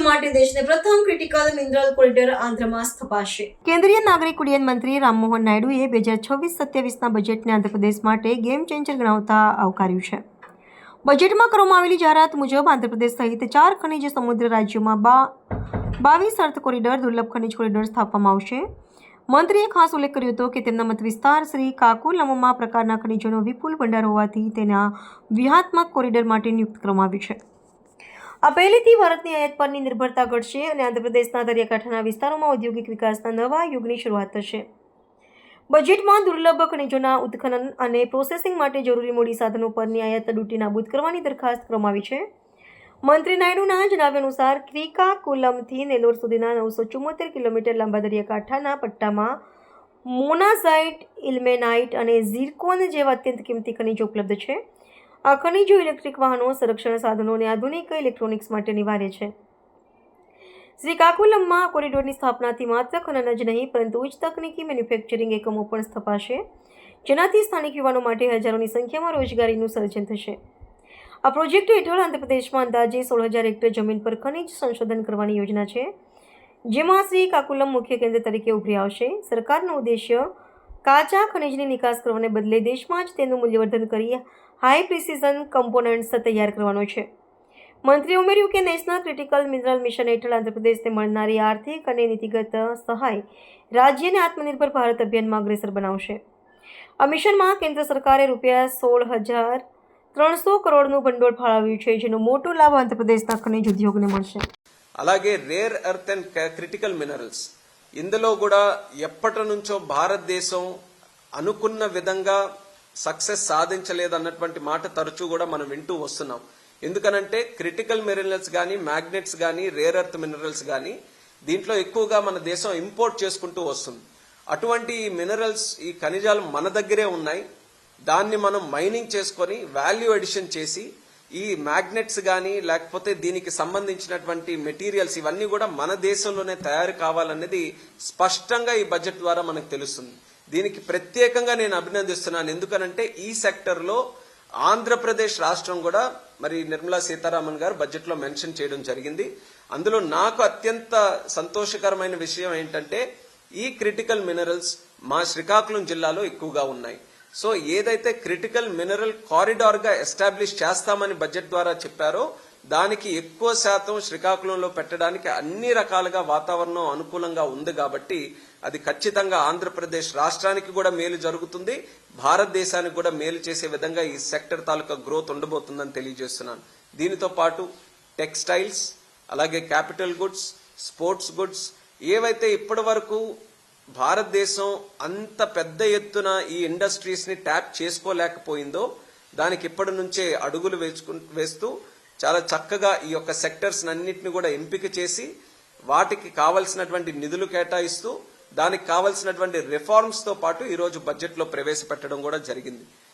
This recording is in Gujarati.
માટે દેશને પ્રથમ ક્રિટિકલ મિનરલ કોરિડોર આંધ્રમાં સ્થપાશે. કેન્દ્રીય નાગરિક ઉડ્ડયન મંત્રી રામમોહન નાયડુએ 2026-27ના બજેટને આંધ્રપ્રદેશ માટે ગેમ ચેન્જર ગણાવતા આવકાર્યું છે. બજેટમાં કરવામાં આવેલી જાહેરાત મુજબ આંધ્રપ્રદેશ સહિત 4 ખનિજ સમુદ્ર રાજ્યોમાં 22 અર્થ કોરિડોર, દુર્લભ ખનિજ કોરિડોર સ્થાપવામાં આવશે. મંત્રીએ ખાસ ઉલ્લેખ કર્યો હતો કે તેમના મત વિસ્તાર શ્રી કાકુલમમાં પ્રકારના ખનિજોનો વિપુલ ભંડાર હોવાથી તેના વ્યૂહાત્મક કોરિડોર માટે નિયુક્ત કરવામાં આવ્યું છે. આ પહેલેથી ભારતની આયાત પરની નિર્ભરતા ઘટશે અને આંધ્રપ્રદેશના દરિયાકાંઠાના વિસ્તારોમાં ઔદ્યોગિક વિકાસના નવા યુગની શરૂઆત થશે. બજેટમાં દુર્લભ ખનિજોના ઉત્ખનન અને પ્રોસેસિંગ માટે જરૂરી મૂડી સાધનો પરની આયાત ડ્યુટી નાબૂદ કરવાની દરખાસ્ત કરવામાં આવી છે. મંત્રી નાયડુના જણાવ્યા અનુસાર શ્રીકાકુલમથી નેલ્લોર સુધીના 974 કિલોમીટર લાંબા દરિયાકાંઠાના પટ્ટામાં મોનાઝાઇટ, ઇલ્મેનાઇટ અને ઝીરકોન જેવા અત્યંત કિંમતી ખનિજો ઉપલબ્ધ છે. આ ખનિજો ઇલેક્ટ્રિક વાહનો, સંરક્ષણ સાધનો અને આધુનિક ઇલેક્ટ્રોનિક્સ માટે અનિવાર્ય છે. શ્રીકાકુલમમાં કોરિડોરની સ્થાપનાથી માત્ર ખનન જ નહીં પરંતુ ઉચ્ચ તકનીકી મેન્યુફેક્ચરિંગ એકમો પણ સ્થપાશે, જેનાથી સ્થાનિક યુવાનો માટે હજારોની સંખ્યામાં રોજગારીનું સર્જન થશે. આ પ્રોજેક્ટ હેઠળ આંધ્રપ્રદેશમાં અંદાજે 16,000 હેક્ટર જમીન પર ખનિજ સંશોધન કરવાની યોજના છે, જેમાં શ્રીકાકુલમ મુખ્ય કેન્દ્ર તરીકે ઉભરી આવશે. સરકારનો ઉદ્દેશ્ય કાચા ખનિજની નિકાસ કરવાને બદલે દેશમાં જ તેનું મૂલ્યવર્ધન કરી હાઈ પ્રિસિઝન કમ્પોનન્ટ્સ તૈયાર કરવાનો છે. મંત્રીએ ઉમેર્યું કે નેશનલ ક્રિટિકલ મિનરલ મિશન હેઠળ આંધ્રપ્રદેશને મળનારી આર્થિક અને નીતિગત સહાય રાજ્યને આત્મનિર્ભર ભારત અભિયાનમાં અગ્રેસર બનાવશે. આ મિશનમાં કેન્દ્ર સરકારે ₹16,300 કરોડનું ભંડોળ ફાળવ્યું છે, જેનો મોટો લાભ ఆంధ్రప్రదేశ్ના ఖనిજ ఉద్యోగుને મળશે. అలాగే rare earth and critical minerals ఇందులో కూడా ఎప్పటి నుంచో భారతదేశం అనుకున్న విధంగా సక్సెస్ సాధించలేదన్నటువంటి మాట తరచూ కూడా మనం వింటూ వస్తున్నాం. ఎందుకనంటే క్రిటికల్ మినరల్స్ కానీ, మ్యాగ్నెట్స్ కానీ, రేర్ ఎర్త్ మినరల్స్ కానీ దీంట్లో ఎక్కువగా మన దేశం ఇంపోర్ట్ చేసుకుంటూ వస్తుంది. అటువంటి ఈ మినరల్స్, ఈ ఖనిజాలు మన దగ్గరే ఉన్నాయి. దాన్ని మనం మైనింగ్ చేసుకొని వాల్యూ అడిషన్ చేసి ఈ మ్యాగ్నెట్స్ కానీ లేకపోతే దీనికి సంబంధించినటువంటి మెటీరియల్స్ ఇవన్నీ కూడా మన దేశంలోనే తయారు కావాలనేది స్పష్టంగా ఈ బడ్జెట్ ద్వారా మనకు తెలుస్తుంది. దీనికి ప్రత్యేకంగా నేను అభినందిస్తున్నాను. ఎందుకనంటే ఈ సెక్టర్లో ఆంధ్రప్రదేశ్ రాష్ట్రం కూడా మరి నిర్మలా సీతారామన్ గారు బడ్జెట్లో మెన్షన్ చేయడం జరిగింది. అందులో నాకు అత్యంత సంతోషకరమైన విషయం ఏంటంటే ఈ క్రిటికల్ మినరల్స్ మా శ్రీకాకుళం జిల్లాలో ఎక్కువగా ఉన్నాయి. సో ఏదైతే క్రిటికల్ మినరల్ కారిడార్ గా ఎస్టాబ్లిష్ చేస్తామని బడ్జెట్ ద్వారా చెప్పారో దానికి ఎక్కువ శాతం శ్రీకాకుళంలో పెట్టడానికి అన్ని రకాలుగా వాతావరణం అనుకూలంగా ఉంది కాబట్టి అది ఖచ్చితంగా ఆంధ్రప్రదేశ్ రాష్ట్రానికి కూడా మేలు జరుగుతుంది, భారతదేశానికి కూడా మేలు చేసే విధంగా ఈ సెక్టర్ తాలూకా గ్రోత్ ఉండబోతుందని తెలియజేస్తున్నాను. దీనితో పాటు టెక్స్టైల్స్, అలాగే క్యాపిటల్ గుడ్స్, స్పోర్ట్స్ గుడ్స్ ఏవైతే ఇప్పటి వరకు భారతదేశం అంత పెద్ద ఎత్తున ఈ ఇండస్ట్రీస్ ని ట్యాప్ చేసుకోలేకపోయిందో దానికి ఇప్పటి నుంచే అడుగులు వేస్తూ చాలా చక్కగా ఈ యొక్క సెక్టర్స్ అన్నింటిని కూడా ఎంపిక చేసి వాటికి కావలసినటువంటి నిధులు కేటాయిస్తూ దానికి కావలసినటువంటి రిఫార్మ్స్ తో పాటు ఈ రోజు బడ్జెట్ లో ప్రవేశపెట్టడం కూడా జరిగింది.